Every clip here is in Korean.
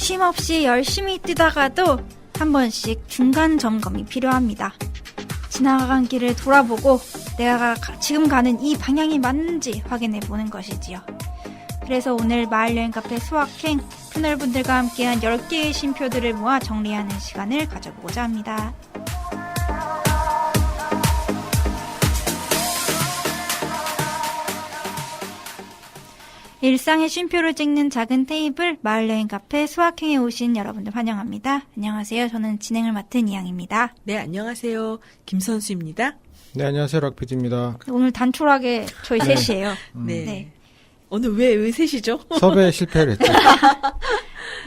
쉼 없이 열심히 뛰다가도 한 번씩 중간 점검이 필요합니다. 지나간 길을 돌아보고 내가 지금 가는 이 방향이 맞는지 확인해 보는 것이지요. 그래서 오늘 마을여행 카페 수학행 패널분들과 함께한 10개의 쉼표들을 모아 정리하는 시간을 가져보고자 합니다. 일상의 쉼표를 찍는 작은 테이블, 마을여행 카페 수학행에 오신 여러분들 환영합니다. 안녕하세요. 저는 진행을 맡은 이양입니다. 네, 안녕하세요. 김선수입니다. 네, 안녕하세요. 락피디입니다. 오늘 단촐하게 저희 셋이에요. 네. 네. 오늘 왜 셋이죠? 섭외 실패를 했죠.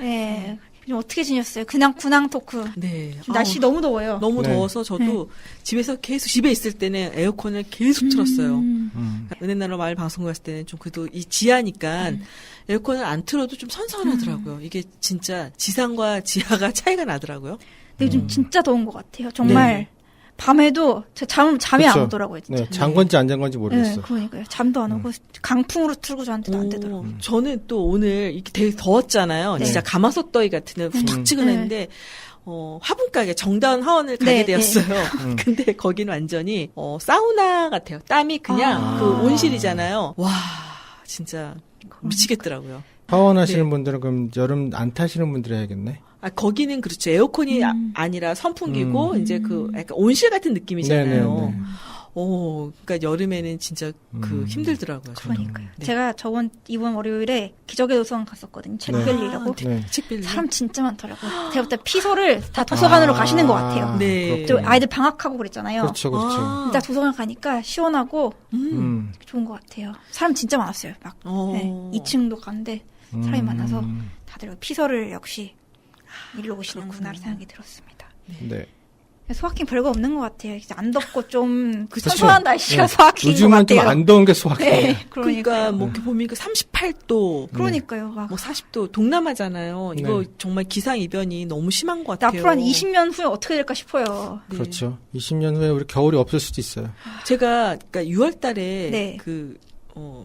네. 좀 어떻게 지냈어요? 그냥 근황 토크. 네. 날씨 너무 더워요. 너무 네. 더워서 저도 집에서 계속 집에 있을 때는 에어컨을 계속 틀었어요. 은혜나라 마을 방송 갔을 때는 좀 그래도 이 지하니까 에어컨을 안 틀어도 좀 선선하더라고요. 이게 진짜 지상과 지하가 차이가 나더라고요. 근데 요즘 진짜 더운 것 같아요. 정말. 네. 밤에도 잠이 안 그쵸. 오더라고요. 진짜. 네, 잔 건지 안 잔 건지 네, 모르겠어. 그러니까요. 잠도 안 오고 강풍으로 틀고 저한테도 안 되더라고요. 저는 또 오늘 이렇게 되게 더웠잖아요. 네. 진짜 가마솥더위 같은 후텁지근했는데 화분가게 정다운 하원을 가게 네, 되었어요. 근데 거기는 완전히 사우나 같아요. 땀이 그냥 그 온실이잖아요. 와 진짜 미치겠더라고요. 파원하시는 네. 분들은 그럼 여름 안 타시는 분들이 해야겠네. 거기는 그렇죠. 에어컨이 아니라 선풍기고 이제 그 약간 온실 같은 느낌이잖아요. 네네네. 그러니까 여름에는 진짜 그 힘들더라고요. 저는. 그러니까요. 네. 제가 이번 월요일에 기적의 도서관 갔었거든요. 책 네. 빌리려고. 네. 책 빌리. 사람 진짜 많더라고요. 제가 볼 때 피서를 다 도서관으로 가시는 것 같아요. 네. 또 아이들 방학하고 그랬잖아요. 그렇죠, 그렇죠. 진짜 도서관 가니까 시원하고 좋은 것 같아요. 사람 진짜 많았어요. 막 네, 2층도 갔는데 사람이 많아서 다들 피서를 역시 일로 오시는구나 생각이 들었습니다. 네. 소확행 별거 없는 것 같아요. 이제 안 덥고 좀 그쵸. 선선한 날씨가 네. 소확행인 것 요즘은 좀 같아요. 안 더운 게 소확행. 네, 그러니까 뭐 이렇게 보면 38도, 그러니까요. 막 뭐 40도 동남아잖아요. 이거 네. 정말 기상 이변이 너무 심한 것 같아요. 앞으로 한 20년 후에 어떻게 될까 싶어요. 네. 그렇죠. 20년 후에 우리 겨울이 없을 수도 있어요. 제가 그러니까 6월달에 네.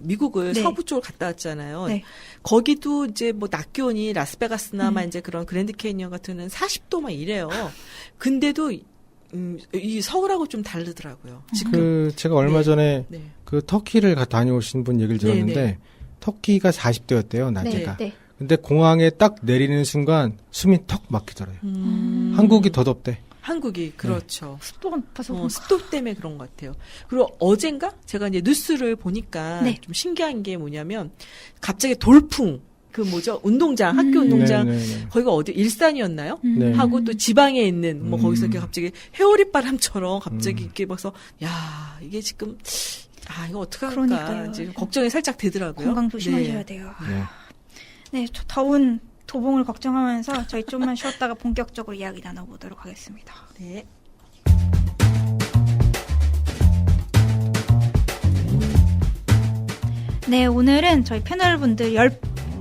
미국을 네. 서부 쪽을 갔다 왔잖아요. 네. 거기도 이제 뭐 낮 기온이 라스베가스나마 이제 그런 그랜드 캐니언 같은 데는 40도 막 이래요. 근데도 이 서울하고 좀 다르더라고요. 지금 제가 얼마 전에 네. 그 터키를 다녀오신 분 얘기를 들었는데 네. 터키가 40도였대요, 낮에가. 네. 근데 공항에 딱 내리는 순간 숨이 턱 막히더래요. 한국이 더 덥대. 한국이 그렇죠. 습도가 높아서 습도 때문에 그런 것 같아요. 그리고 어젠가 제가 이제 뉴스를 보니까 네. 좀 신기한 게 뭐냐면 갑자기 돌풍 운동장 학교 운동장 네네네. 거기가 어디 일산이었나요? 네. 하고 또 지방에 있는 뭐 거기서 이렇게 갑자기 회오리 바람처럼 갑자기 이렇게 봐서 야 이게 지금 이거 어떡할까 그러니까요. 이제 걱정이 살짝 되더라고요. 건강 조심하셔야 네. 돼요. 네. 네, 더운 도봉을 걱정하면서 저희 좀만 쉬었다가 본격적으로 이야기 나눠보도록 하겠습니다. 네. 네, 오늘은 저희 패널분들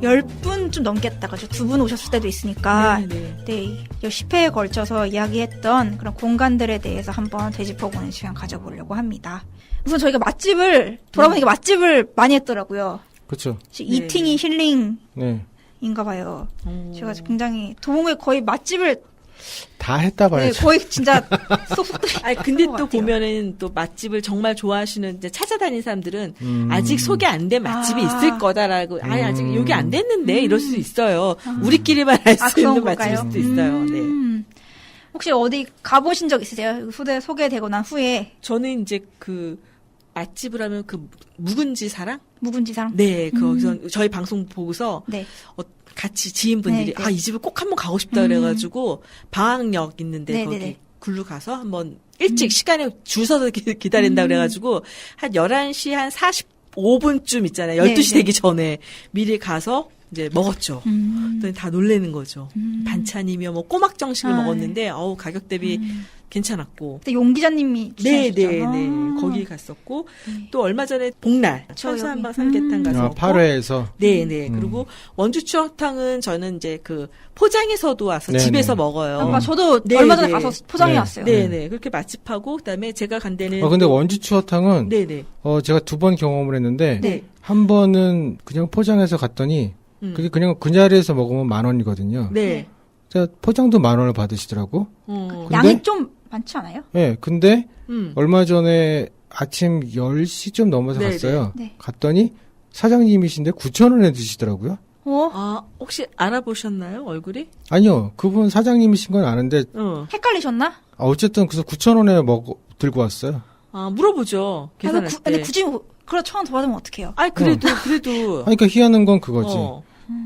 10분 좀 넘겠다. 그죠? 2분 오셨을 때도 있으니까. 네. 10회에 걸쳐서 이야기했던 그런 공간들에 대해서 한번 되짚어보는 시간 가져보려고 합니다. 우선 저희가 돌아보니까 맛집을 많이 했더라고요. 그렇죠. 이팅이 힐링인가 네. 봐요. 제가 굉장히 도봉에 거의 맛집을 다 했다 봐야죠. 거의 진짜 쏙쏙 근데 것 또 같아요. 보면은 또 맛집을 정말 좋아하시는 이제 찾아다니는 사람들은 아직 소개 안 된 맛집이 있을 거다라고 아직 여기 안 됐는데 이럴 수도 있어요. 우리끼리만 알 수 그런 있는 걸까요? 맛집일 수도 있어요. 네. 혹시 어디 가보신 적 있으세요? 소개되고 난 후에 저는 이제 그 맛집을 하면 그 묵은지 사랑? 묵은지상? 네, 거기서 저희 방송 보고서 네. 같이 지인분들이 네, 네. 이 집을 꼭 한번 가고 싶다 그래가지고 방학역 있는데 네, 거기 네, 네. 굴로 가서 한번 일찍 시간에 줄 서서 기다린다 그래가지고 한 11시 한 45분쯤 있잖아요. 12시 네, 되기 전에 미리 가서 이제 먹었죠. 그랬더니 다 놀래는 거죠. 반찬이며 뭐 꼬막 정식을 먹었는데 가격 대비 괜찮았고. 그때 용 기자님이 추천하셨죠? 네. 거기 갔었고 또 얼마 전에 복날 천수한방 삼계탕 가서 8회에서 네. 그리고 원주 추억탕은 저는 이제 그 포장해서도 와서 네네. 집에서 먹어요. 저도 네, 얼마 전에 네. 가서 포장해 네. 왔어요. 네. 그렇게 맛집하고 그다음에 제가 간 데는 근데 원주 추어탕은 네네. 제가 2번 경험을 했는데 네. 한 번은 그냥 포장해서 갔더니 그게 그냥 그 자리에서 먹으면 10,000원이거든요. 네. 자, 포장도 10,000원을 받으시더라고. 근데- 양이 좀 많지 않아요? 네, 근데 음. 얼마 전에 아침 10시쯤 넘어서 네, 갔어요. 네. 갔더니 사장님이신데 9,000원에 드시더라고요. 아, 혹시 알아보셨나요, 얼굴이? 아니요, 그분 사장님이신 건 아는데 헷갈리셨나? 어쨌든 그래서 9,000원에 들고 왔어요. 아, 물어보죠. 계산할 때. 근데 굳이 그래 1,000원 더 받으면 어떡해요? 아니, 그래도. 아니, 그러니까 희한한 건 그거지.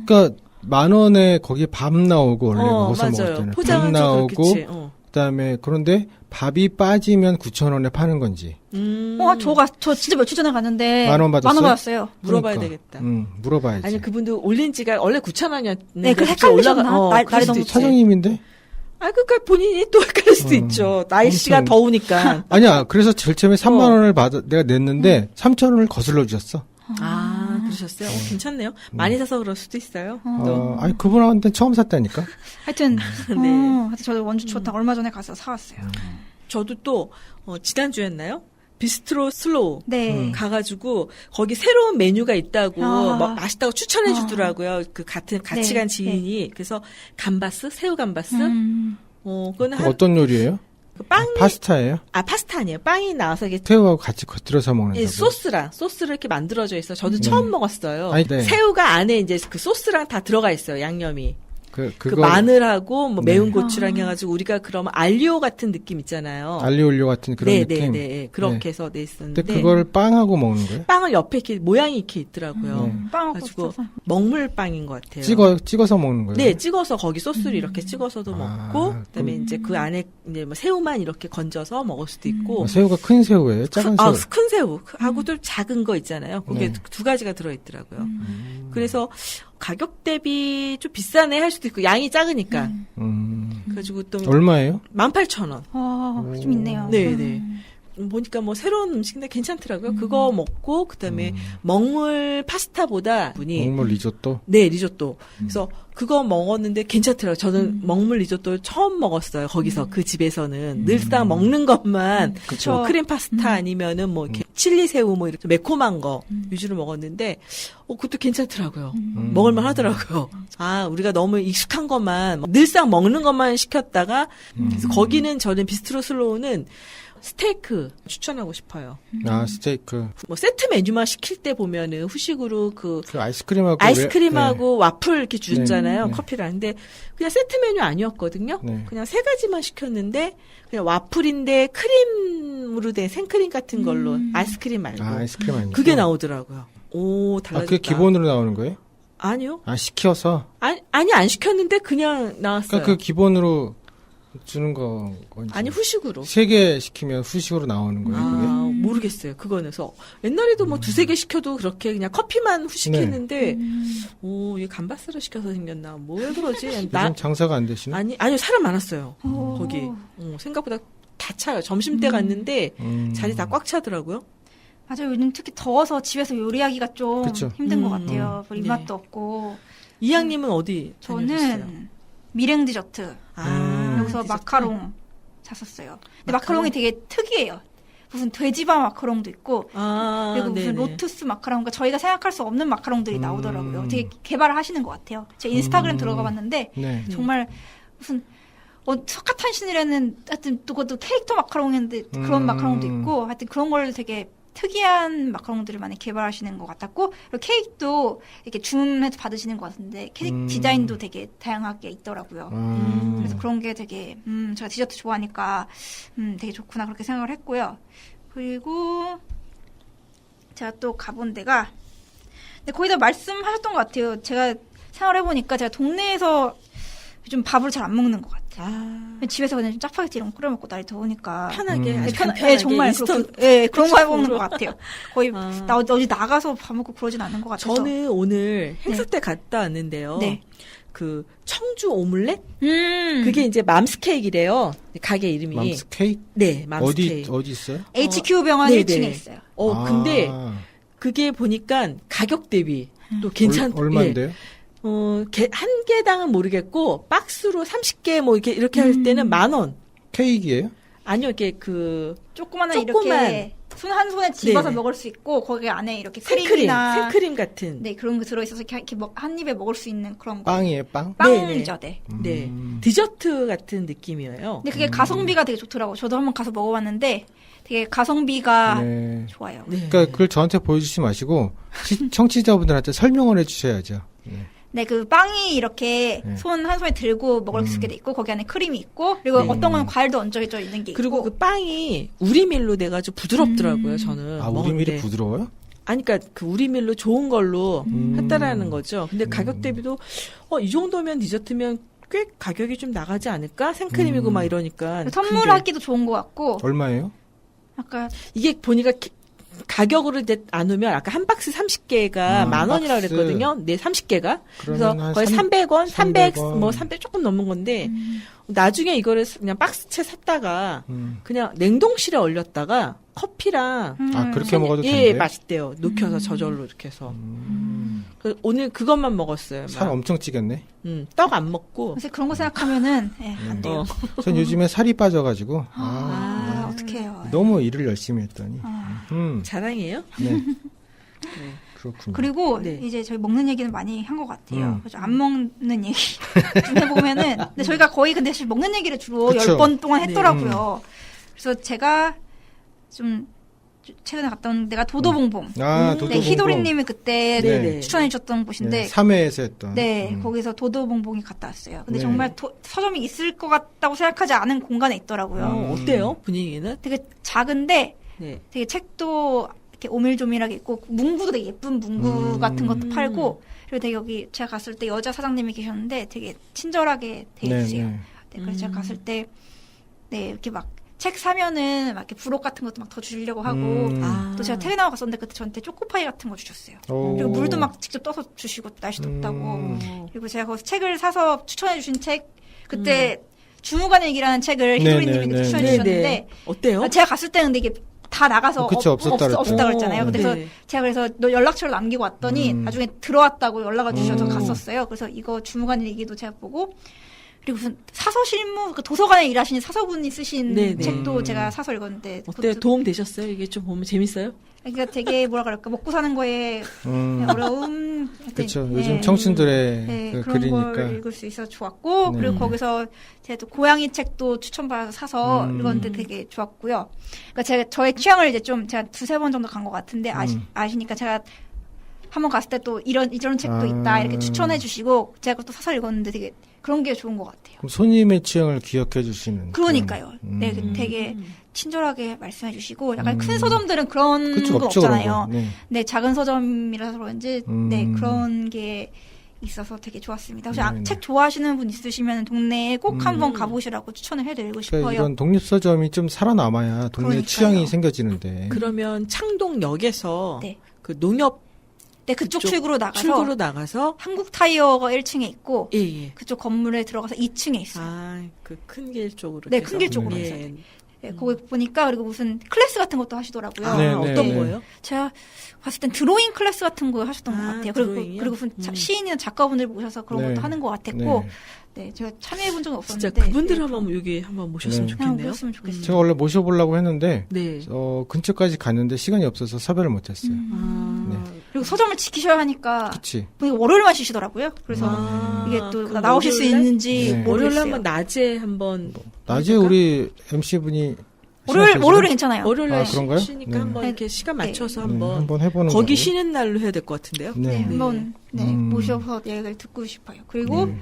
그러니까 10,000원에 거기 밥 나오고 원래 거기서 먹을 맞아요. 때는 밥 포장은 나오고 좀 그렇겠지. 그다음에 그런데 밥이 빠지면 9,000원에 파는 건지 저 진짜 며칠 전에 갔는데 10,000원 받았어요? 10,000원 받았어요. 물어봐야 그러니까. 되겠다. 물어봐야지. 아니, 그분도 올린 지가 원래 9,000원이었는데. 네, 그 헷갈리셨나? 날이 너무 사장님인데? 아, 그러니까 본인이 또 헷갈릴 수도 있죠. 날씨가 아무튼. 더우니까. 아니야. 그래서 제일 처음에 3만 원을 내가 냈는데 3,000원을 거슬러 주셨어. 아, 그러셨어요? 괜찮네요. 많이 사서 그럴 수도 있어요. 또. 아니 그분한테 처음 샀다니까. 하여튼 네. 하여튼 저도 원주 좋다 얼마 전에 가서 사왔어요. 저도 또 지난주였나요? 비스트로 슬로우 네. 가가지고 거기 새로운 메뉴가 있다고 아. 맛있다고 추천해 주더라고요. 그 같이 네, 간 지인이. 그래서 감바스, 새우 감바스. 그거는 어떤 요리예요? 그 빵이 파스타예요? 파스타 아니에요. 빵이 나와서 이게 새우하고 같이 겉들여서 먹는다고. 소스를 이렇게 만들어져 있어. 저도 처음 먹었어요. 아니, 네. 새우가 안에 이제 그 소스랑 다 들어가 있어요. 양념이. 그 그거 마늘하고 뭐 네. 매운 고추랑 해가지고 우리가 그러면 알리오 같은 느낌 있잖아요. 알리올리오 같은 그런 느낌. 네. 그렇게 네. 해서 냈었는데. 근데 그걸 빵하고 먹는 거예요? 빵을 옆에 이렇게 모양이 이렇게 있더라고요. 빵하고 가지고 써서. 먹물빵인 것 같아요. 찍어서 먹는 거예요? 네, 찍어서 거기 소스를 이렇게 찍어서도 아, 먹고, 그다음에 이제 그 안에 이제 뭐 새우만 이렇게 건져서 먹을 수도 있고. 새우가 큰 새우예요? 작은 새우? 큰 새우하고 또 작은 거 있잖아요. 그게 네. 두 가지가 들어있더라고요. 그래서 가격 대비 좀 비싸네 할 수도 있고 양이 작으니까. 그래가지고 또 얼마예요? 18,000원. 좀 있네요. 네네. 보니까 뭐 새로운 음식인데 괜찮더라고요. 그거 먹고 그다음에 먹물 파스타보다 분이 먹물 리조또? 네, 리조또. 그래서 그거 먹었는데 괜찮더라고요. 저는 먹물 리조또 처음 먹었어요. 거기서 그 집에서는 늘상 먹는 것만 그쵸. 뭐 크림 파스타 아니면은 뭐 이렇게 칠리 새우 뭐 이렇게 매콤한 거 위주로 먹었는데 그것도 괜찮더라고요. 먹을만 하더라고요. 아, 우리가 너무 익숙한 것만 늘상 먹는 것만 시켰다가 그래서 거기는 저는 비스트로 슬로우는 스테이크 추천하고 싶어요. 아, 스테이크. 뭐 세트 메뉴만 시킬 때 보면은 후식으로 그 아이스크림하고 와플 이렇게 주잖아요. 네. 커피랑. 근데 그냥 세트 메뉴 아니었거든요. 네. 그냥 3가지만 시켰는데 그냥 와플인데 크림으로 된 생크림 같은 걸로 아이스크림 말고. 아이스크림 아니고. 그게 나오더라고요. 오, 달라졌다. 그게 기본으로 나오는 거예요? 아니요. 시켜서? 아니, 안 시켰는데 그냥 나왔어요. 그러니까 그 기본으로 주는 거 건지. 아니, 후식으로. 3개 시키면 후식으로 나오는 거예요, 그게? 모르겠어요. 그거는. 그래서 옛날에도 뭐 2-3개 시켜도 그렇게 그냥 커피만 후식했는데, 이게 감바스를 시켜서 생겼나? 뭐 왜 그러지? 요즘 장사가 안 되시나? 아니요, 사람 많았어요. 거기. 생각보다 다 차요. 점심때 갔는데, 자리 다 꽉 차더라고요. 맞아요. 요즘 특히 더워서 집에서 요리하기가 좀 그쵸. 힘든 것 같아요. 네. 입맛도 없고. 이양님은 어디 다녀오셨어요? 저는 밀행 디저트. 여기서 디저트. 마카롱 샀었어요. 근데 마카롱이 되게 특이해요. 무슨 돼지바 마카롱도 있고, 그리고 무슨 네네. 로투스 마카롱, 그러니까 저희가 생각할 수 없는 마카롱들이 나오더라고요. 되게 개발을 하시는 것 같아요. 제가 인스타그램 들어가 봤는데, 네. 정말 무슨, 석가탄신이라는, 하여튼, 그것도 캐릭터 마카롱인데, 그런 마카롱도 있고, 하여튼 그런 걸 되게 특이한 마카롱들을 많이 개발하시는 것 같았고, 그리고 케이크도 이렇게 주문해서 받으시는 것 같은데, 케이크 디자인도 되게 다양하게 있더라고요. 그래서 그런 게 되게, 제가 디저트 좋아하니까, 되게 좋구나, 그렇게 생각을 했고요. 그리고, 제가 또 가본 데가, 근데 거의 다 말씀하셨던 것 같아요. 제가 생각해보니까 제가 동네에서 요즘 밥을 잘 안 먹는 것 같아요. 집에서 그냥 좀 짜파게티 이런 거 끓여 먹고 날이 더우니까. 편하게, 아주 편하게, 간편하게. 정말 그런 거 해먹는 것 같아요. 거의 나 어디 나가서 밥 먹고 그러진 않는 것 같아서. 저는 오늘 행사 때 갔다 왔는데요. 네. 그 청주 오믈렛? 그게 이제 맘스 케이크래요. 가게 이름이. 맘스 케이크? 네, 맘스 케이크. 어디 있어요? HQ 병원 네네. 1층에 있어요. 근데 그게 보니까 가격 대비 또 괜찮. 얼마인데요? 한 개당은 모르겠고 박스로 30개 뭐 이렇게 할 때는 10,000원. 케이크예요? 아니요, 이게 조그만 이렇게 손 한 손에 집어서 네네. 먹을 수 있고 거기 안에 이렇게 생크림, 크림이나 생크림 같은. 네 그런 거 들어있어서 이렇게 한 입에 먹을 수 있는 그런 거. 빵이에요, 빵? 빵이죠, 네. 네. 디저트 같은 느낌이에요. 근데 그게 가성비가 되게 좋더라고요. 저도 한번 가서 먹어봤는데 되게 가성비가 네. 좋아요. 네. 그러니까 그걸 저한테 보여주지 마시고 청취자분들한테 설명을 해주셔야죠. 네. 네, 그 빵이 이렇게 네. 손 한 손에 들고 먹을 수 있게 돼 있고 거기 안에 크림이 있고 그리고 네. 어떤 건 과일도 얹어져 있는 게 그리고 있고 그 빵이 우리밀로 돼가지고 부드럽더라고요, 저는. 아, 우리 먹었는데. 밀이 부드러워요? 아니, 그러니까 그 우리밀로 좋은 걸로 음. 했다라는 거죠. 근데 가격 대비도 이 정도면 디저트면 꽤 가격이 좀 나가지 않을까? 생크림이고 막 이러니까. 선물하기도 좋은 것 같고 얼마예요? 아까 이게 보니까 가격으로 나누면 아까 한 박스 30개가 만 원이라고 박스. 그랬거든요. 네, 30개가. 그래서 그러면 한 거의 300원, 300원. 300 조금 넘는 건데 나중에 이거를 그냥 박스채 샀다가 음. 그냥 냉동실에 얼렸다가 커피랑 아, 그렇게 먹어도 예, 된대요? 맛있대요. 녹여서 저절로 이렇게 해서. 그래서 오늘 그것만 먹었어요. 살 엄청 찌겠네. 떡 안 먹고. 그래서 그런 거 생각하면은 안 돼요. 전 요즘에 살이 빠져가지고 어떡해요. 너무 일을 열심히 했더니 자랑이에요? 네. 그렇군요. 그리고 네. 이제 저희 먹는 얘기는 많이 한 것 같아요. 그래서 안 먹는 얘기 좀 해보면은 근데 저희가 거의 근데 사실 먹는 얘기를 주로 그쵸. 10번 동안 네. 했더라고요. 그래서 제가 좀 최근에 갔다 온 데가 도도봉봉. 아, 네, 도도봉봉. 희도리님이 그때 네네. 추천해 주셨던 곳인데 네, 3회에서 했던. 네, 거기서 도도봉봉이 갔다 왔어요. 근데 네. 정말 서점이 있을 것 같다고 생각하지 않은 공간에 있더라고요. 어때요? 분위기는? 되게 작은데 네. 되게 책도 이렇게 오밀조밀하게 있고 문구도 되게 예쁜 문구 같은 것도 팔고 그리고 되게 여기 제가 갔을 때 여자 사장님이 계셨는데 되게 친절하게 대해주세요. 네. 네, 그래서 제가 갔을 때 네, 이렇게 막 책 사면은 막 이렇게 부록 같은 것도 막 더 주려고 하고 또 제가 퇴근하고 갔었는데 그때 저한테 초코파이 같은 거 주셨어요. 오. 그리고 물도 막 직접 떠서 주시고 날씨 덥다고. 그리고 제가 거기서 책을 사서 추천해 주신 책 그때 주무관의 얘기라는 책을 희도리님이 네네네. 추천해 네네. 주셨는데 어때요? 제가 갔을 때는 근데 이게 다 나가서 그쵸, 없었다 없었다 그랬죠. 그랬잖아요. 그래서 네. 제가 그래서 너 연락처를 남기고 왔더니 나중에 들어왔다고 연락을 주셔서 갔었어요. 그래서 이거 주무관 얘기도 제가 보고 그리고 무슨 사서 실무 그 도서관에 일하시는 사서분이 쓰신 네네. 책도 제가 사서 읽었는데 어때요? 그것도- 도움 되셨어요? 이게 좀 보면 재밌어요? 그러니까 되게 뭐라 그럴까 먹고 사는 거에 어려움 그렇죠. 네. 요즘 청춘들의 네, 그 그런 걸 글이니까. 읽을 수 있어서 좋았고 네. 그리고 거기서 제가 또 고양이 책도 추천받아서 사서 읽었는데 되게 좋았고요. 그러니까 제가 저의 취향을 이제 좀 제가 2-3번 정도 간 것 같은데 아시니까 제가 한번 갔을 때 또 이런 책도 있다 이렇게 추천해 주시고 제가 또 사서 읽었는데 되게 그런 게 좋은 것 같아요. 그럼 손님의 취향을 기억해 주시는. 그러니까요. 그런, 네, 되게 친절하게 말씀해 주시고 약간 큰 서점들은 그런 그쵸, 거 없죠, 없잖아요. 그런 거. 네. 네, 작은 서점이라서 그런지 네 그런 게 있어서 되게 좋았습니다. 혹시 네네. 책 좋아하시는 분 있으시면 동네에 꼭 한번 가보시라고 추천을 해드리고 싶어요. 그러니까 이런 독립서점이 좀 살아남아야 동네 그러니까요. 취향이 생겨지는데. 그러면 창동역에서 네. 그 농협 네, 그쪽 그쪽 출구로 나가서 출구로 나가서 한국 타이어가 1층에 있고 예, 예. 그쪽 건물에 들어가서 2층에 있어요. 아, 그 큰 길 쪽으로. 네, 해서. 큰길 쪽으로 예. 해서. 네, 거기 보니까 그리고 무슨 클래스 같은 것도 하시더라고요. 아, 네, 어떤 네. 거예요? 제가 봤을 땐 드로잉 클래스 같은 거 하셨던 것 아, 같아요. 드로잉이요? 그리고 무슨 시인이나 작가분들 모셔서 그런 네. 것도 하는 것 같았고, 네. 네, 제가 참여해본 적은 진짜 없었는데. 그분들 네, 한번 여기 한번 모셨으면 네. 그냥 좋겠네요. 모셨으면 좋겠어요. 제가 원래 모셔보려고 했는데 네. 근처까지 갔는데 시간이 없어서 섭외를 못했어요. 아, 그리고 서점을 지키셔야 하니까, 그치. 월요일만 쉬시더라고요. 그래서 이게 또 그럼 나오실 수 월요일에? 있는지 네. 월요일에 모르겠어요. 한번 낮에 한번 낮에 우리 MC분이 월요일에 괜찮아요. 월요일에 아, 그런가요? 쉬니까 네. 한번 이렇게 시간 맞춰서 한번 한번 해보는 거기 거고. 쉬는 날로 해야 될 것 같은데요. 네, 네. 한번 모셔서 얘기를 듣고 싶어요. 그리고 네.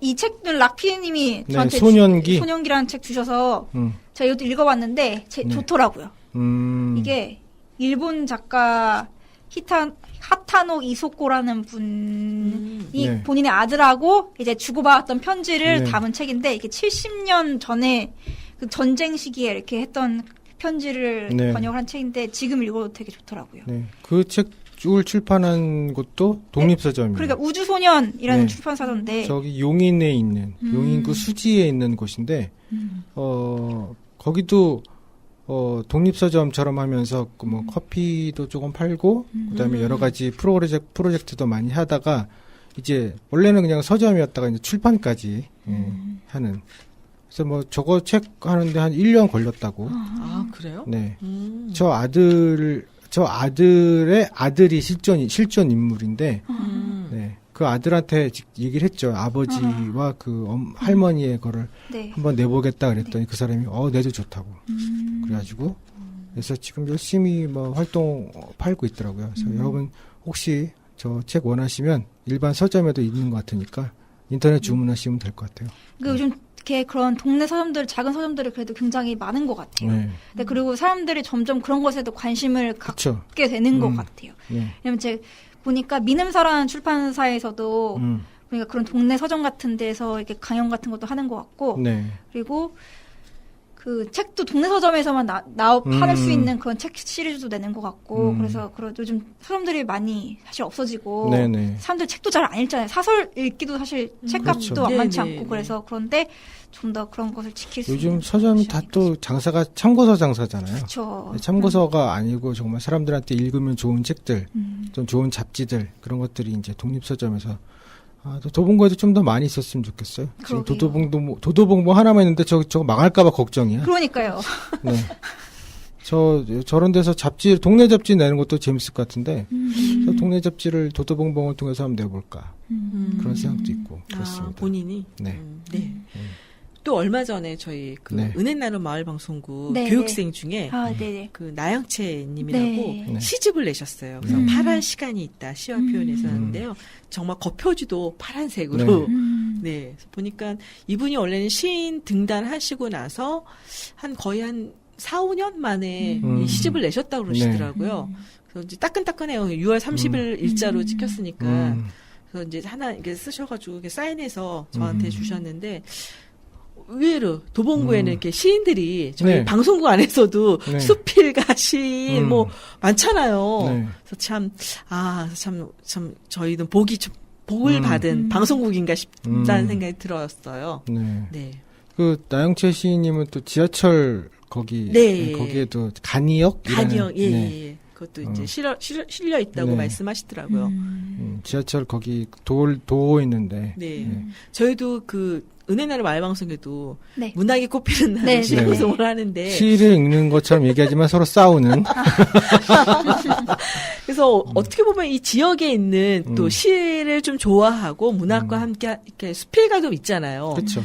이 책을 락피디님이 네, 저한테 소년기. 소년기라는 책 주셔서 음. 제가 이것도 읽어봤는데 좋더라고요. 이게 일본 작가 하타노 이소코라는 분이 네. 본인의 아들하고 이제 주고받았던 편지를 네. 담은 책인데 이게 70년 전에 그 전쟁 시기에 이렇게 했던 편지를 네. 번역한 책인데 지금 읽어도 되게 좋더라고요. 네. 그 책을 출판한 곳도 독립서점이에요. 그러니까 우주소년이라는 네. 출판사던데 저기 용인에 있는 용인구 수지에 있는 곳인데 거기도 독립서점처럼 하면서 그뭐 커피도 조금 팔고 그다음에 여러 가지 프로젝트도 많이 하다가 이제 원래는 그냥 서점이었다가 이제 출판까지 하는 그래서 뭐 저거 책 하는데 한 1년 걸렸다고. 아, 그래요? 네. 저 아들의 아들이 실존 인물인데, 네. 그 아들한테 얘기를 했죠. 아버지와 그 할머니의 거를 네. 한번 내보겠다 그랬더니 그 사람이 내도 좋다고. 그래가지고 그래서 지금 열심히 뭐 활동 팔고 있더라고요. 그래서 여러분 혹시 저 책 원하시면 일반 서점에도 있는 것 같으니까 인터넷 주문하시면 될 것 같아요. 그러니까 요즘 이렇게 그런 동네 서점들, 작은 서점들이 그래도 굉장히 많은 것 같아요. 네. 네, 그리고 사람들이 점점 그런 것에도 관심을 그쵸. 갖게 되는 것 같아요. 네. 왜냐면 제가 보니까 미음사라는 출판사에서도 그러니까 그런 동네 서점 같은 데서 이렇게 강연 같은 것도 하는 것 같고, 네. 그리고 그 책도 동네 서점에서만 팔 수 있는 그런 책 시리즈도 내는 것 같고, 그래서 요즘 서점들이 많이 사실 없어지고, 네네. 사람들 책도 잘 안 읽잖아요. 사설 읽기도 사실 책값도 그렇죠. 만만치 네네. 않고, 그래서 그런데 좀 더 그런 것을 지킬 수 있는. 요즘 서점이 다 또 장사가 참고서 장사잖아요. 그렇죠. 참고서가 아니고 정말 사람들한테 읽으면 좋은 책들, 좀 좋은 잡지들 그런 것들이 이제 독립서점에서 또 도봉구에도 좀 더 많이 있었으면 좋겠어요. 지금 그러게요. 도도봉보 하나만 있는데 저거 망할까봐 걱정이야. 그러니까요. 네. 저런 데서 동네 잡지 내는 것도 재밌을 것 같은데, 그래서 동네 잡지를 도도봉봉을 통해서 한번 내볼까. 그런 생각도 있고, 그렇습니다. 본인이? 네. 네. 또 얼마 전에 저희 네. 은행나눔 마을방송국 네, 교육생 중에 네네. 그 나영채 님이라고 네. 시집을 내셨어요. 그래서 파란 시간이 있다. 시와 표현에 썼는데요. 정말 겉표지도 파란색으로. 네. 그래서 보니까 이분이 원래는 시인 등단하시고 나서 거의 한 4, 5년 만에 이 시집을 내셨다고 그러시더라고요. 그래서 이제 따끈따끈해요. 6월 30일 일자로 찍혔으니까. 그래서 이제 하나 이렇게 쓰셔가지고 이렇게 사인해서 저한테 주셨는데, 의외로 도봉구에는 이렇게 시인들이 저희 네. 방송국 안에서도 네. 수필가 시인 뭐 많잖아요. 네. 그래서 참 저희는 복을 받은 방송국인가 싶다는 생각이 들었어요. 네. 네. 그 나영채 시인님은 또 지하철 네. 거기에도 간이역? 예, 네. 예. 그것도 이제 실려 있다고 네. 말씀하시더라고요. 지하철 거기 도어 있는데. 네. 네. 저희도 그 은행나라 마을방송에도 네. 문학이 꽃피는 네, 날을 네. 방송을 하는데 시를 읽는 것처럼 얘기하지만 서로 싸우는. 그래서 어떻게 보면 이 지역에 있는 또 시를 좀 좋아하고 문학과 함께 이렇게 수필가도 있잖아요. 그렇죠.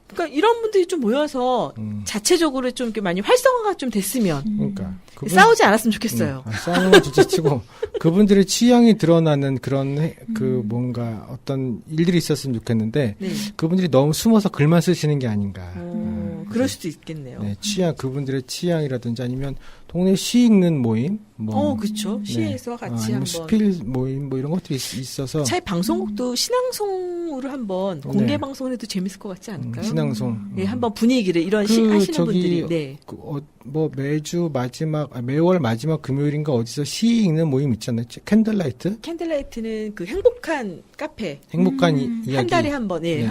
그러니까 이런 분들이 좀 모여서 자체적으로 좀 이렇게 많이 활성화가 좀 됐으면 그러니까 싸우지 않았으면 좋겠어요. 싸우는 건 둘째치고 그분들의 취향이 드러나는 그런 뭔가 어떤 일들이 있었으면 좋겠는데 네. 그분들이 너무 숨어서 글만 쓰시는 게 아닌가. 그럴 수도 있겠네요. 네, 그분들의 취향이라든지 아니면 동네 시 읽는 모임, 그렇죠. 시에서 같이 아니면 한번 수필 모임 이런 것들이 있어서 차라리 방송국도 신앙송으로 한번 공개 네. 방송을 해도 재밌을 것 같지 않을까요? 신앙송. 네, 한번 분위기를 이런 시 하시는 분들이 네. 매월 마지막 금요일인가 어디서 시 읽는 모임 있잖아요. 캔들라이트? 캔들라이트는 그 행복한 카페 행복한 이야기. 한 달에 한 번, 예. 네.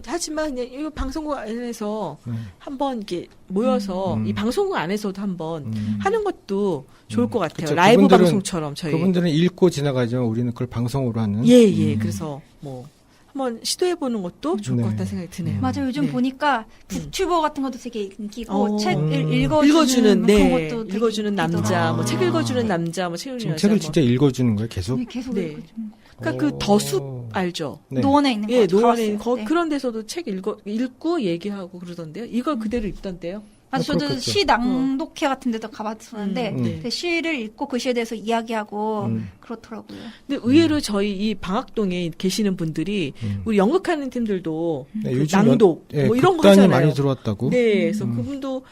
하지만 그냥 이 방송국 안에서 한번 이렇게 모여서 이 방송국 안에서도 한번 하는 것도 좋을 것 같아요. 그쵸. 라이브 그분들은- 방송처럼 저희. 그분들은 읽고 지나가지만 우리는 그걸 방송으로 하는. 예. 그래서 뭐 한번 시도해보는 것도 좋을 네. 것 같다는 생각이 드네요. 맞아요. 요즘 네. 보니까 북튜버 같은 것도 되게 인기고 책을 읽어주는 읽어주는 뭐 네. 그런 것도 되게 읽어주는 남자, 인기더라고요. 뭐 책 읽어주는 남자, 뭐 책 읽는 지금 여자. 책을 뭐. 진짜 읽어주는 거예요, 계속? 네, 계속 네. 읽어주는 거. 그러니까 그 더숲 알죠? 네. 노원에 있는 거 예, 노원에 가봤어요. 네. 그런 데서도 책 읽고 얘기하고 그러던데요. 이걸 그대로 읽던데요. 저도 그렇겠죠. 시 낭독회 같은 데도 가봤었는데 네. 그 시를 읽고 그 시에 대해서 이야기하고 그렇더라고요. 근데 의외로 저희 이 방학동에 계시는 분들이 우리 연극하는 팀들도 네, 그 요즘 낭독 예, 뭐 이런 거 극단이 하잖아요. 많이 들어왔다고. 네, 그래서 그분도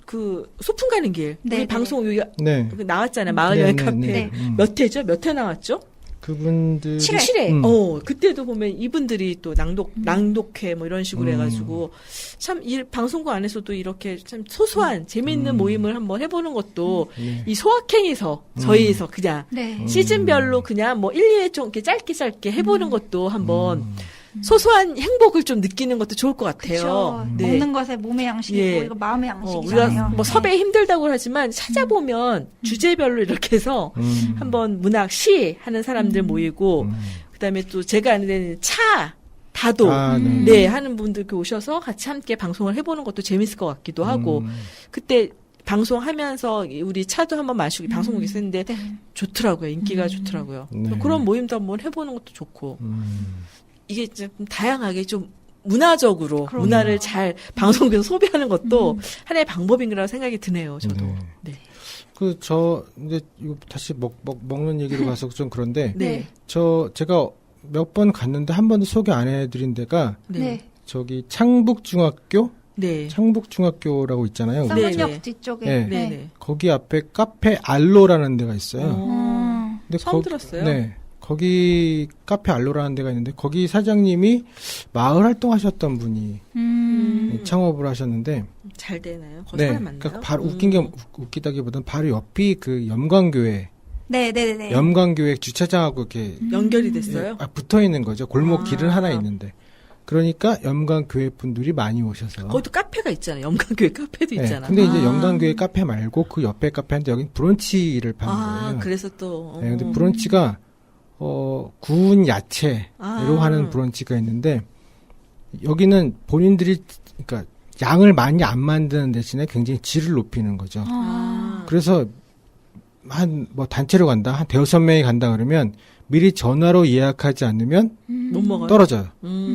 그 소풍 가는 길 네, 우리 네. 방송 여기 네. 나왔잖아요. 마을 여행 네, 카페 네. 몇 회죠? 몇 회 나왔죠? 그분들이 7회. 그때도 보면 이분들이 또 낭독회 뭐 이런 식으로 해가지고 참 이 방송국 안에서도 이렇게 참 소소한 재미있는 모임을 한번 해보는 것도 이 소확행에서 저희에서 그냥 네. 시즌별로 그냥 뭐 1, 2회 좀 이렇게 짧게 해보는 것도 한번 소소한 행복을 좀 느끼는 것도 좋을 것 같아요. 그렇죠. 네. 먹는 것에 몸의 양식이고 예. 이거 마음의 양식이잖아요. 우리가 뭐 섭외 힘들다고 하지만 찾아보면 주제별로 이렇게 해서 한번 문학, 시 하는 사람들 모이고 그다음에 또 제가 아는 데는 차 다도 네. 네 하는 분들 오셔서 같이 함께 방송을 해보는 것도 재밌을 것 같기도 하고 그때 방송하면서 우리 차도 한번 마시고 방송국에서 했는데 네. 좋더라고요. 인기가 좋더라고요. 네. 그런 모임도 한번 해보는 것도 좋고 이게 좀 다양하게 좀 문화적으로 그럼요. 문화를 잘 방송국에서 소비하는 것도 하나의 방법인가라고 생각이 드네요. 저도. 네. 네. 이제 이거 다시 먹는 얘기로 가서 좀 그런데 네. 제가 몇 번 갔는데 한 번도 소개 안 해드린 데가 네. 네. 저기 창북중학교? 네. 창북중학교라고 있잖아요. 쌍문역 네. 뒤쪽에. 네. 네. 네. 거기 앞에 카페 알로라는 데가 있어요. 근데 처음 들었어요. 네. 거기 카페 알로라는 데가 있는데 거기 사장님이 마을 활동하셨던 분이 창업을 하셨는데 잘 되나요? 거기 네. 사람 많나요? 그러니까 바로 웃긴 게 웃기다기보다는 바로 옆이 그 염광교회 네네네. 염광교회 주차장하고 이렇게 연결이 됐어요? 붙어 있는 거죠. 골목 아. 길은 하나 있는데. 그러니까 염광교회 분들이 많이 오셔서. 거기도 카페가 있잖아요. 염강교회 카페도 네, 있잖아. 근데 이제 염광교회 카페 말고 그 옆에 카페인데 여긴 브런치를 파는 거예요. 그래서 또. 네, 근데 브런치가 구운 야채로 하는 브런치가 있는데 여기는 본인들이 그러니까 양을 많이 안 만드는 대신에 굉장히 질을 높이는 거죠. 그래서 단체로 간다, 한 대여섯 명이 간다 그러면 미리 전화로 예약하지 않으면 못 먹어요. 떨어져요.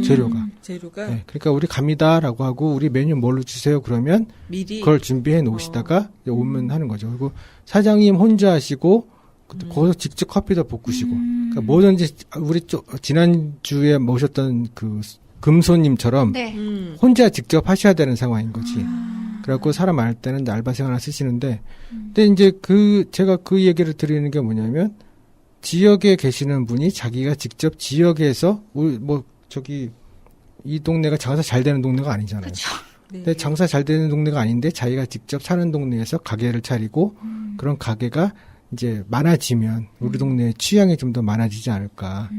재료가. 재료가 네, 그러니까 우리 갑니다라고 하고 우리 메뉴 뭘로 주세요 그러면 미리 그걸 준비해 놓으시다가 이제 오면 하는 거죠. 그리고 사장님 혼자 하시고 거기서 직접 커피도 볶으시고 그러니까 뭐든지 우리 지난주에 모셨던 그 금손님처럼 네. 혼자 직접 하셔야 되는 상황인 거지. 그래갖고 사람 많을 때는 이제 알바생 하나 쓰시는데 근데 이제 제가 그 얘기를 드리는 게 뭐냐면 지역에 계시는 분이 자기가 직접 지역에서 이 동네가 장사 잘 되는 동네가 아니잖아요. 그렇죠. 네. 근데 장사 잘 되는 동네가 아닌데 자기가 직접 사는 동네에서 가게를 차리고 그런 가게가 이제 많아지면 우리 동네의 취향이 좀 더 많아지지 않을까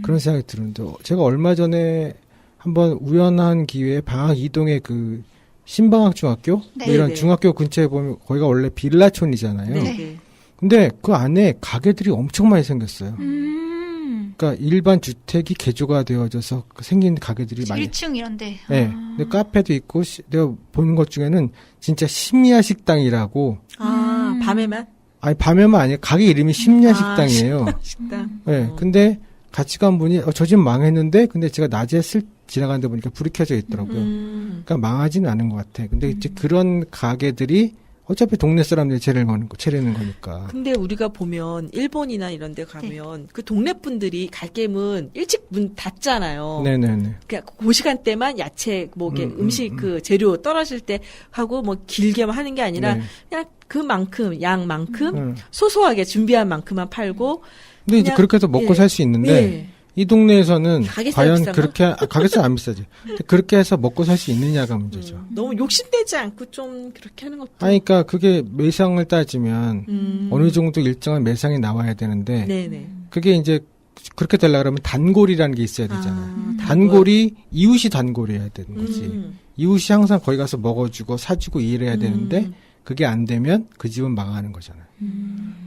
그런 생각이 드는데 제가 얼마 전에 한번 우연한 기회에 방학 이동에 그 신방학중학교 네. 이런 네. 중학교 근처에 보면 거기가 원래 빌라촌이잖아요. 네. 네. 네. 근데 그 안에 가게들이 엄청 많이 생겼어요. 그러니까 일반 주택이 개조가 되어져서 생긴 가게들이 많이. 1층 이런데. 네. 근데 카페도 있고 내가 보는 것 중에는 진짜 심야 식당이라고. 밤에만? 아니 밤에만 아니에요. 가게 이름이 심야 식당이에요. 식당. 네. 근데 같이 간 분이 저 집 망했는데 근데 제가 낮에 지나가는데 보니까 불이 켜져 있더라고요. 그러니까 망하지는 않은 것 같아. 근데 이제 그런 가게들이 어차피 동네 사람들이 차리는 거니까. 근데 우리가 보면 일본이나 이런 데 가면 그 동네 분들이 가게문 일찍 문 닫잖아요. 네네네. 그러니까 그 시간대만 야채 음식 그 재료 떨어질 때 하고 길게만 하는 게 아니라 네. 그냥 그만큼 양만큼 소소하게 준비한 만큼만 팔고 근데 이제 그냥, 그렇게 해서 먹고 예. 살 수 있는데 예. 이 동네에서는 가게세 과연 비싼가? 그렇게 가게세 안 비싸지. 근데 그렇게 해서 먹고 살 수 있느냐가 문제죠. 너무 욕심내지 않고 좀 그렇게 하는 것도. 아니, 그러니까 그게 매상을 따지면 어느 정도 일정한 매상이 나와야 되는데 네네. 그게 이제 그렇게 되려고 그러면 단골이라는 게 있어야 되잖아요. 단골. 단골이 이웃이 단골이어야 되는 거지. 이웃이 항상 거기 가서 먹어주고 사주고 일해야 되는데 그게 안 되면 그 집은 망하는 거잖아요.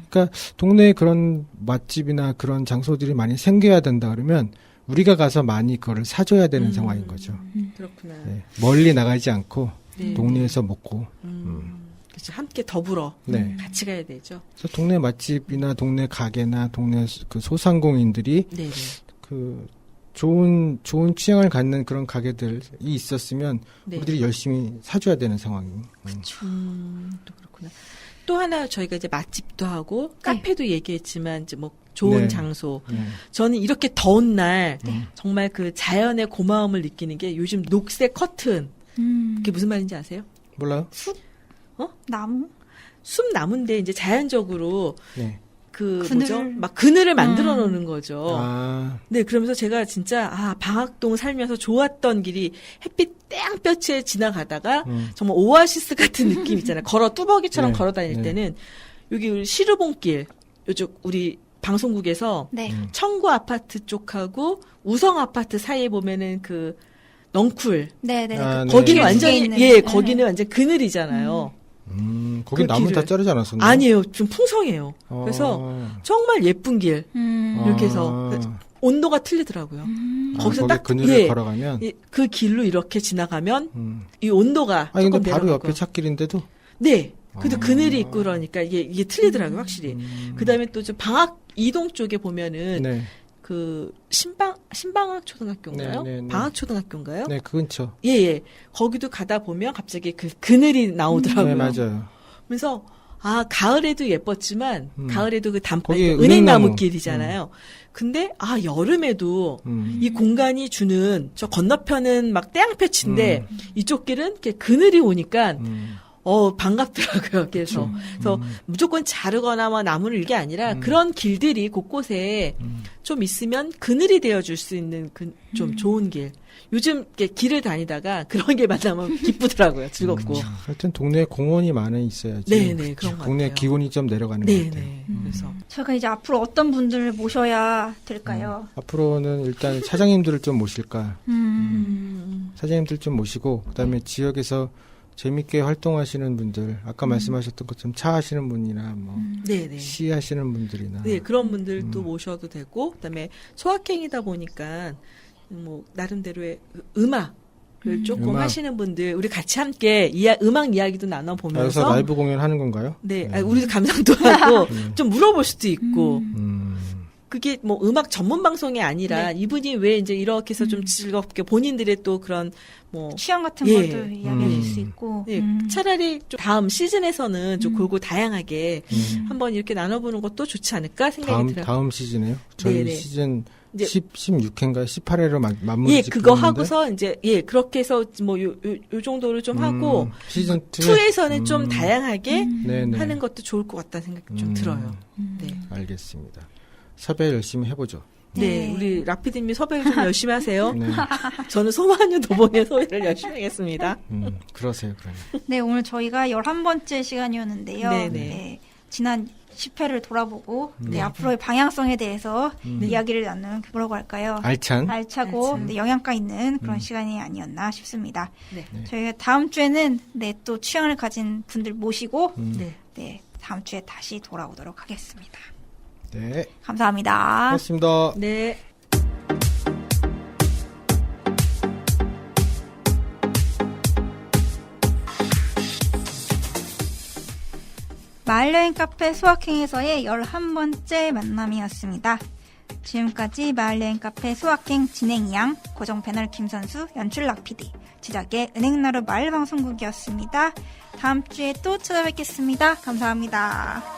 그러니까 동네에 그런 맛집이나 그런 장소들이 많이 생겨야 된다 그러면 우리가 가서 많이 그거를 사줘야 되는 상황인 거죠. 그렇구나. 네. 멀리 나가지 않고 네. 동네에서 먹고. 그렇죠. 함께 더불어 네. 같이 가야 되죠. 그래서 동네 맛집이나 동네 가게나 동네 그 소상공인들이 네네. 그 좋은 취향을 갖는 그런 가게들이 있었으면 네. 우리들이 열심히 사줘야 되는 상황이. 또 그렇구나. 또 하나 저희가 이제 맛집도 하고 카페도 얘기했지만 이제 좋은 네. 장소. 네. 저는 이렇게 더운 날 정말 그 자연의 고마움을 느끼는 게 요즘 녹색 커튼. 그게 무슨 말인지 아세요? 몰라요? 나무? 숲 나무인데 이제 자연적으로 네. 그늘을 만들어 놓는 거죠. 아, 네, 그러면서 제가 진짜 방학동 살면서 좋았던 길이 햇빛 땡볕에 지나가다가 정말 오아시스 같은 느낌 있잖아요. 뚜벅이처럼 네, 걸어 다닐 네. 때는 여기 우리 시르본길 요쪽 우리 방송국에서 네. 청구 아파트 쪽하고 우성 아파트 사이에 보면은 그 넝쿨 네네. 아, 네. 거기는 길 완전히 있는. 예, 거기는 완전 그늘이잖아요. 거기 그 나무 다 길을- 자르지 않았었나요? 아니에요. 좀 풍성해요. 그래서 정말 예쁜 길. 이렇게 해서 온도가 틀리더라고요. 거기서 거기 딱 그늘을 걸어가면 그 길로 이렇게 지나가면 이 온도가 아니 조금 근데 바로 내려가고. 옆에 찾길인데도 네. 그래도 그늘이 있고 그러니까 이게 틀리더라고요, 확실히. 그다음에 또 좀 방학 이동 쪽에 보면은 네. 그 신방학 초등학교인가요? 네, 네, 네. 방학 초등학교인가요? 네, 그 근처. 예. 거기도 가다 보면 갑자기 그 그늘이 나오더라고요. 네, 맞아요. 그래서 가을에도 예뻤지만 가을에도 그 단풍 거기 은행나무 길이잖아요. 근데 여름에도 이 공간이 주는 저 건너편은 막 떼양볕인데 이쪽 길은 이렇게 그늘이 오니까 반갑더라고요. 그래서 무조건 자르거나 뭐 나무를 이게 아니라 그런 길들이 곳곳에 좀 있으면 그늘이 되어줄 수 있는 좀 좋은 길. 요즘 이렇게 길을 다니다가 그런 길 만나면 기쁘더라고요. 즐겁고. 하여튼 동네에 공원이 많이 있어야지. 네네, 그런 것 동네 같아요. 기온이 좀 내려가는 것 같아요. 네네. 그래서. 저희가 이제 앞으로 어떤 분들을 모셔야 될까요? 앞으로는 일단 사장님들을 좀 모실까. 사장님들 좀 모시고 그다음에 지역에서 재밌게 활동하시는 분들, 아까 말씀하셨던 것처럼 차 하시는 분이나 뭐 네네. 시 하시는 분들이나 네, 그런 분들도 모셔도 되고, 그다음에 소확행이다 보니까 뭐 나름대로의 음악을 조금 음악. 하시는 분들, 우리 같이 함께 음악 이야기도 나눠 보면서. 여기서 라이브 공연 하는 건가요? 네, 우리도 감상도 하고 좀 물어볼 수도 있고. 그게 뭐 음악 전문 방송이 아니라 이분이 왜 이제 이렇게 해서 좀 즐겁게 본인들의 또 그런 뭐 취향 같은 예. 것도 이야기해줄 수 있고. 네, 차라리 좀 다음 시즌에서는 좀 골고 다양하게 한번 이렇게 나눠보는 것도 좋지 않을까 생각이 들어요. 다음 시즌에요? 저희 네네. 시즌 이제 16회인가 18회로 마무리 예, 짓고 그거 있는데? 하고서 이제 그렇게 해서 뭐 요 정도로 좀 하고 시즌 2에서는 좀 다양하게 네네. 하는 것도 좋을 것 같다는 생각이 좀 들어요. 네. 알겠습니다. 섭외 열심히 해보죠. 네, 우리 라피디님 섭외 좀 열심히 하세요. 네. 저는 소마녀 도봉의 섭외를 열심히 하겠습니다. 그러세요, 그러면. 네, 오늘 저희가 11번째 시간이었는데요. 네네. 네, 지난 10회를 돌아보고 앞으로의 방향성에 대해서 이야기를 나누는 뭐라고 할까요? 알차고 네, 영양가 있는 그런 시간이 아니었나 싶습니다. 네. 저희가 다음 주에는 또 취향을 가진 분들 모시고 네. 다음 주에 다시 돌아오도록 하겠습니다. 네. 감사합니다. 고맙습니다. 네. 마을여행 카페 수학행에서의 11번째 만남이었습니다. 지금까지 마을여행 카페 수학행 진행이양, 고정 패널 김선수, 연출 락PD, 제작의 은행나루 마을방송국이었습니다. 다음 주에 또 찾아뵙겠습니다. 감사합니다.